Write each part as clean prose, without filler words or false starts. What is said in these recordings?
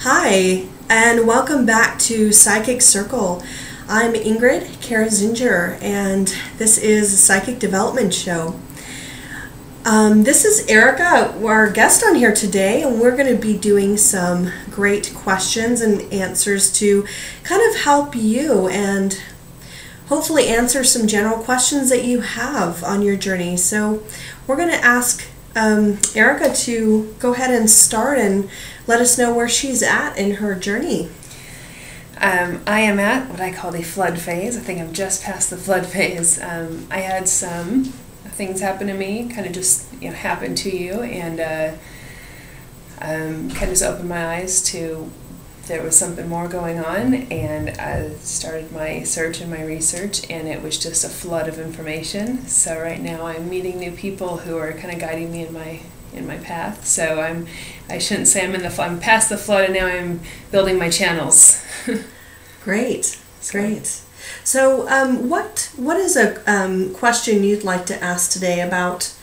Hi, and welcome back to Psychic Circle. I'm Ingrid Karazincir, and this is a Psychic Development Show. This is Erica, our guest on here today, and we're going to be doing some great questions and answers to kind of help you and hopefully answer some general questions that you have on your journey. So we're going to ask Erica to go ahead and start and let us know where she's at in her journey. I am at what I call the flood phase. I think I'm just past the flood phase. I had some things happen to me, kind of just happen to you, and kind of just opened my eyes to there was something more going on, and I started my search and my research, and it was just a flood of information. So right now I'm meeting new people who are kind of guiding me in my path. So I shouldn't say I'm past the flood, and now I'm building my channels. Great. So what is a question you'd like to ask today about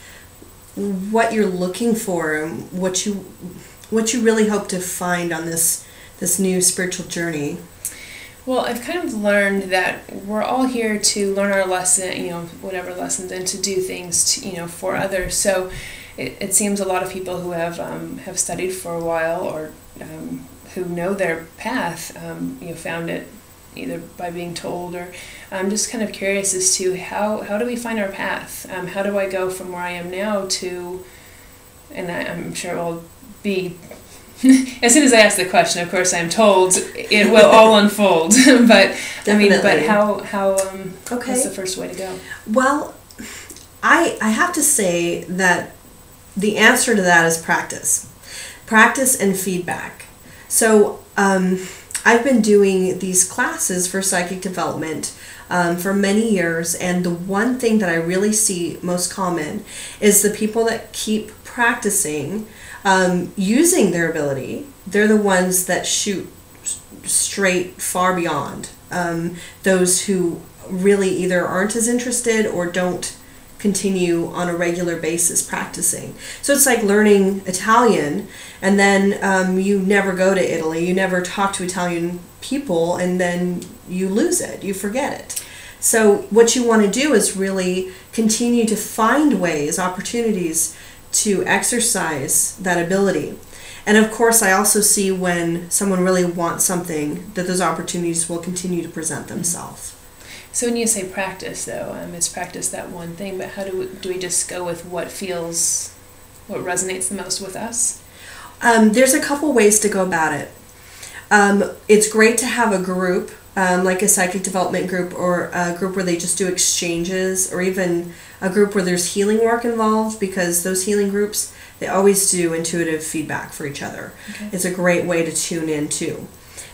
what you're looking for and what you really hope to find on this new spiritual journey? Well, I've kind of learned that we're all here to learn our lesson, whatever lessons, and to do things for others. So it seems a lot of people who have studied for a while or who know their path, found it either by being told, or I'm just kind of curious as to how do we find our path? How do I go from where I am now to, and I'm sure it will be, as soon as I ask the question, of course I'm told it will all unfold, but Definitely. but how Okay. what's the first way to go? Well, I have to say that the answer to that is practice and feedback. So I've been doing these classes for psychic development for many years, and the one thing that I really see most common is the people that keep practicing using their ability. They're the ones that shoot straight far beyond those who really either aren't as interested or don't continue on a regular basis practicing. So it's like learning Italian, and then you never go to Italy, you never talk to Italian people, and then you lose it, you forget it. So what you want to do is really continue to find ways, opportunities to exercise that ability. And of course, I also see when someone really wants something, that those opportunities will continue to present themselves. So when you say practice, though, it's practice that one thing, but how do we just go with what resonates the most with us? There's a couple ways to go about it. It's great to have a group, like a psychic development group, or a group where they just do exchanges, or even a group where there's healing work involved, because those healing groups, they always do intuitive feedback for each other. Okay. It's a great way to tune in too.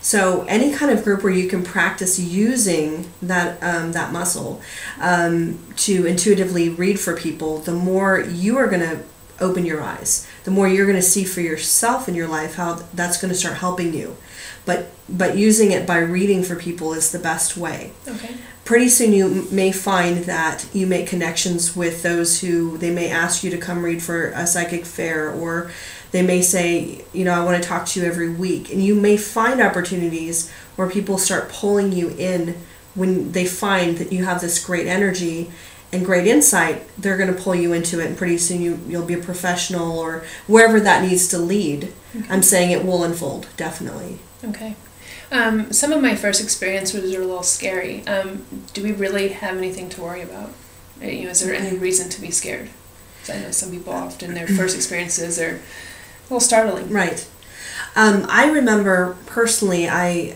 So any kind of group where you can practice using that muscle to intuitively read for people, the more you are going to open your eyes, the more you're going to see for yourself in your life how that's going to start helping you. But using it by reading for people is the best way. Okay. Pretty soon you may find that you make connections with those who they may ask you to come read for a psychic fair, or they may say, I want to talk to you every week. And you may find opportunities where people start pulling you in when they find that you have this great energy and great insight. They're going to pull you into it, and pretty soon you'll be a professional, or wherever that needs to lead. Okay. I'm saying it will unfold, definitely. Okay. Some of my first experiences were a little scary. Do we really have anything to worry about? Is there any reason to be scared? Because I know some people often, their first experiences are a little startling. Right. I remember personally, I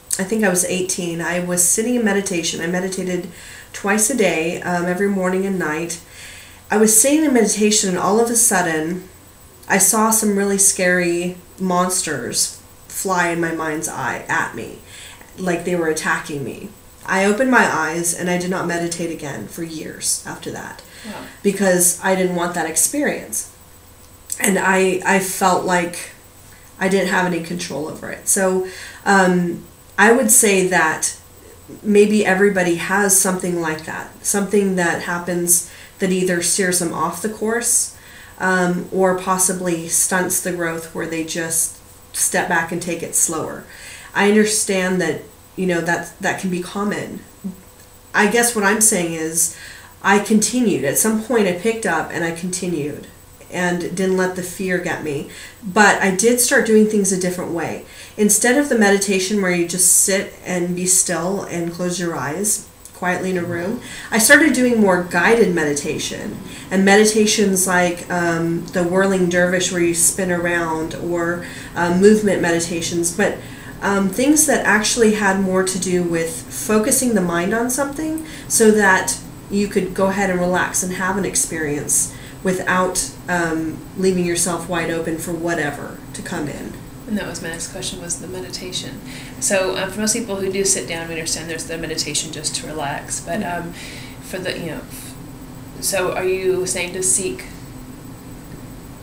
think I was 18. I was sitting in meditation. I meditated twice a day, every morning and night. I was sitting in meditation, and all of a sudden, I saw some really scary monsters fly in my mind's eye at me, like they were attacking me. I opened my eyes, and I did not meditate again for years after that. Wow. Because I didn't want that experience. And I felt like I didn't have any control over it. So I would say that maybe everybody has something like that, something that happens that either steers them off the course or possibly stunts the growth, where they just step back and take it slower. I understand that, that can be common. I guess what I'm saying is I continued. At some point I picked up and I continued and didn't let the fear get me. But I did start doing things a different way. Instead of the meditation where you just sit and be still and close your eyes quietly in a room, I started doing more guided meditation. And meditations like the whirling dervish where you spin around, or movement meditations, but things that actually had more to do with focusing the mind on something so that you could go ahead and relax and have an experience without leaving yourself wide open for whatever to come in. And that was my next question, was the meditation. So for most people who do sit down, we understand there's the meditation just to relax. But for the, so are you saying to seek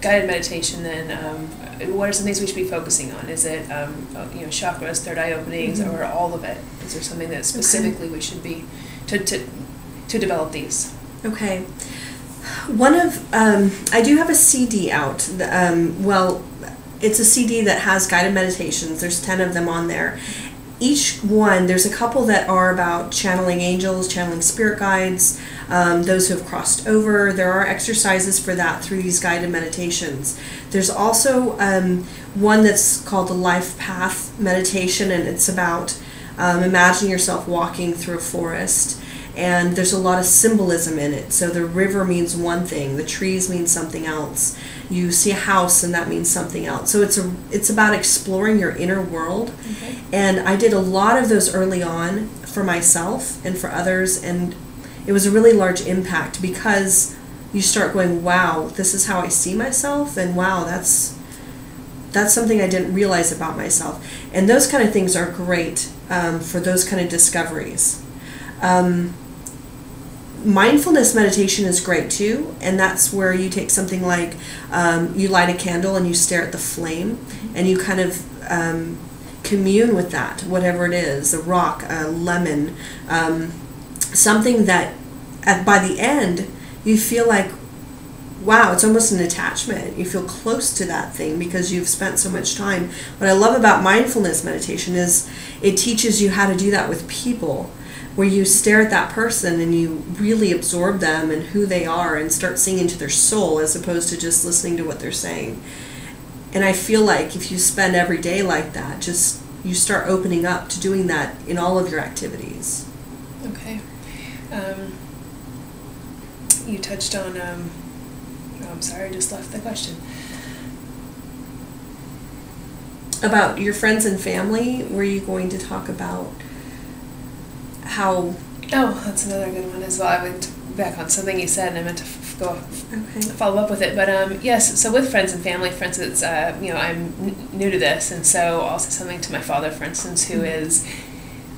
guided meditation then? What are some things we should be focusing on? Is it, chakras, third eye openings, or all of it? Is there something that specifically we should be, to develop these? Okay. One of, I do have a CD out. It's a CD that has guided meditations. There's 10 of them on there. Each one, there's a couple that are about channeling angels, channeling spirit guides, those who have crossed over. There are exercises for that through these guided meditations. There's also one that's called the Life Path Meditation, and it's about imagining yourself walking through a forest. And there's a lot of symbolism in it. So the river means one thing, the trees mean something else. You see a house and that means something else. So it's about exploring your inner world. Okay. And I did a lot of those early on for myself and for others, and it was a really large impact because you start going, wow, this is how I see myself, and wow, that's something I didn't realize about myself. And those kind of things are great for those kind of discoveries. Mindfulness meditation is great too, and that's where you take something like you light a candle and you stare at the flame, and you kind of commune with that, whatever it is, a rock, a lemon, something that by the end you feel like, wow, it's almost an attachment. You feel close to that thing because you've spent so much time. What I love about mindfulness meditation is it teaches you how to do that with people, where you stare at that person and you really absorb them and who they are and start seeing into their soul as opposed to just listening to what they're saying. And I feel like if you spend every day like that, just you start opening up to doing that in all of your activities. Okay. You touched on, I'm sorry, I just left the question. About your friends and family, were you going to talk about how... Oh, that's another good one as well. I went back on something you said and I meant to follow up with it. But yes, so with friends and family, for instance, I'm new to this, and so I'll say something to my father, for instance, who is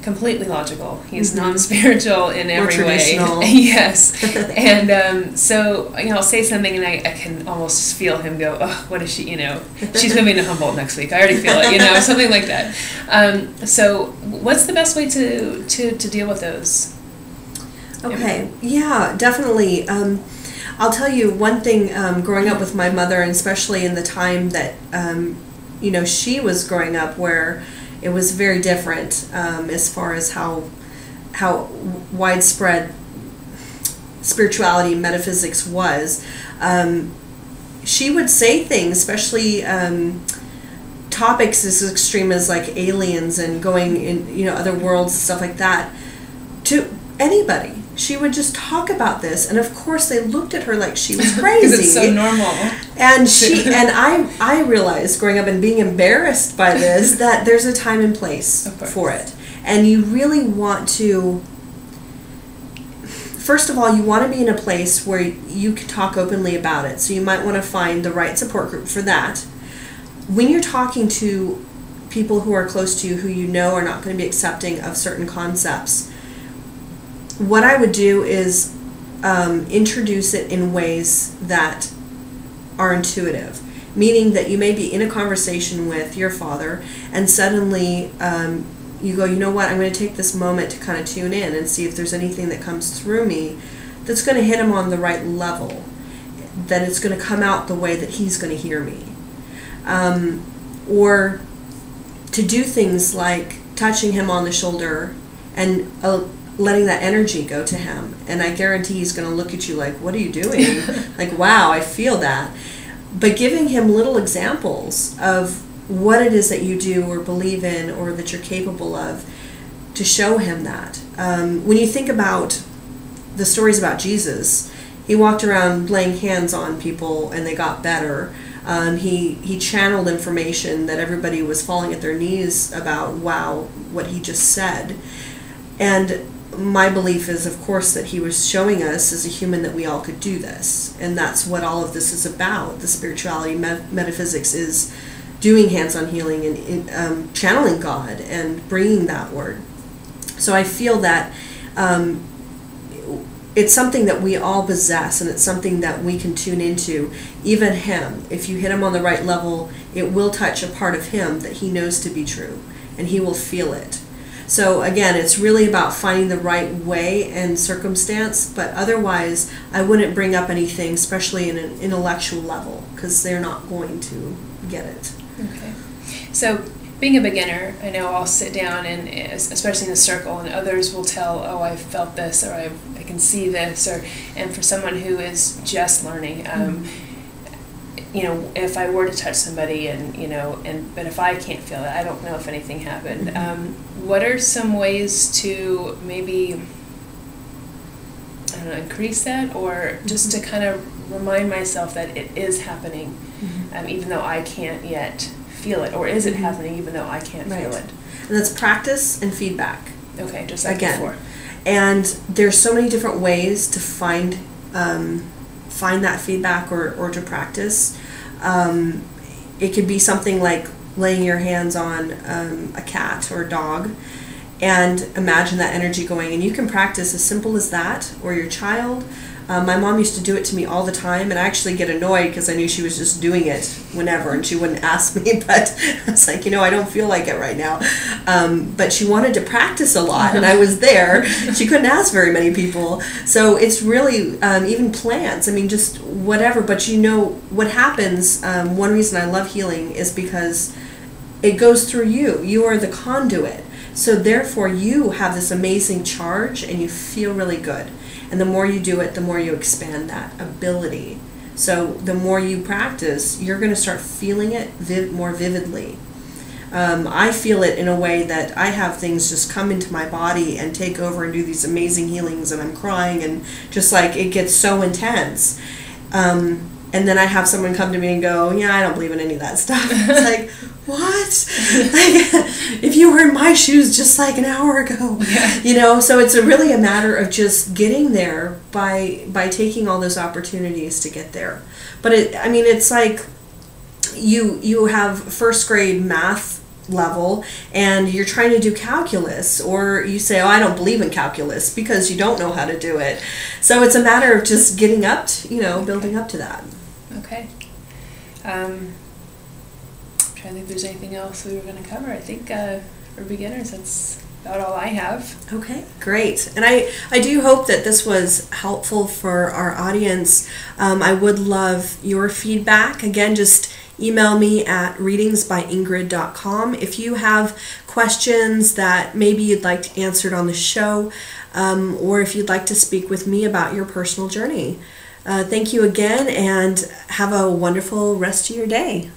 completely logical. He's non-spiritual in every way. Yes. And so, I'll say something and I can almost feel him go, oh, what is she, she's moving to Humboldt next week. I already feel it, something like that. So what's the best way to deal with those? Okay. Yeah, definitely. I'll tell you one thing, growing up with my mother, and especially in the time that, she was growing up, where it was very different as far as how widespread spirituality and metaphysics was. She would say things, especially topics as extreme as like aliens and going in other worlds, stuff like that, to anybody. She would just talk about this, and of course they looked at her like she was crazy. Because it's so normal. And I realized growing up and being embarrassed by this that there's a time and place for it. And you really want to, first of all, you want to be in a place where you can talk openly about it. So you might want to find the right support group for that. When you're talking to people who are close to you, who you know are not going to be accepting of certain concepts, what I would do is introduce it in ways that are intuitive, meaning that you may be in a conversation with your father and suddenly you go, you know what, I'm going to take this moment to kind of tune in and see if there's anything that comes through me that's going to hit him on the right level, that it's going to come out the way that he's going to hear me. or to do things like touching him on the shoulder and letting that energy go to him. And I guarantee he's going to look at you like, what are you doing? Like, wow, I feel that. But giving him little examples of what it is that you do or believe in or that you're capable of, to show him that. When you think about the stories about Jesus, he walked around laying hands on people and they got better. He channeled information that everybody was falling at their knees about, wow, what he just said. And my belief is, of course, that he was showing us as a human that we all could do this. And that's what all of this is about. The spirituality, metaphysics is doing hands-on healing and channeling God and bringing that word. So I feel that it's something that we all possess, and it's something that we can tune into. Even him, if you hit him on the right level, it will touch a part of him that he knows to be true, and he will feel it. So again, it's really about finding the right way and circumstance, but otherwise I wouldn't bring up anything, especially in an intellectual level, because they're not going to get it. Okay. So being a beginner, I know I'll sit down and, especially in a circle, and others will tell, oh, I felt this, or I can see this, and for someone who is just learning, you know, if I were to touch somebody but if I can't feel it, I don't know if anything happened. What are some ways to maybe, I don't know, increase that, or just to kind of remind myself that it is happening, even though I can't yet feel it, or is it happening even though I can't feel it? And that's practice and feedback. Okay, just like before. And there's so many different ways to find that feedback or to practice. It could be something like laying your hands on a cat or a dog and imagine that energy going, and you can practice as simple as that, or your child. My mom used to do it to me all the time, and I actually get annoyed because I knew she was just doing it whenever, and she wouldn't ask me, but I was like, I don't feel like it right now. But she wanted to practice a lot, and I was there. She couldn't ask very many people. So it's really, even plants, just whatever, but what happens, one reason I love healing is because it goes through you. You are the conduit. So therefore you have this amazing charge and you feel really good. And the more you do it, the more you expand that ability. So the more you practice, you're going to start feeling it more vividly. I feel it in a way that I have things just come into my body and take over and do these amazing healings, and I'm crying, and just like it gets so intense. And then I have someone come to me and go, yeah, I don't believe in any of that stuff. It's like, what? If you were in my shoes just like an hour ago. Yeah. So it's really a matter of just getting there by taking all those opportunities to get there. But it's like you have first grade math level and you're trying to do calculus, or you say, oh, I don't believe in calculus, because you don't know how to do it. So it's a matter of just getting up to, building up to that. Okay. I'm trying to think if there's anything else we were going to cover. I think for beginners, that's about all I have. Okay, great. And I do hope that this was helpful for our audience. I would love your feedback. Again, just email me at readingsbyingrid.com if you have questions that maybe you'd like answered on the show, or if you'd like to speak with me about your personal journey. Thank you again, and have a wonderful rest of your day.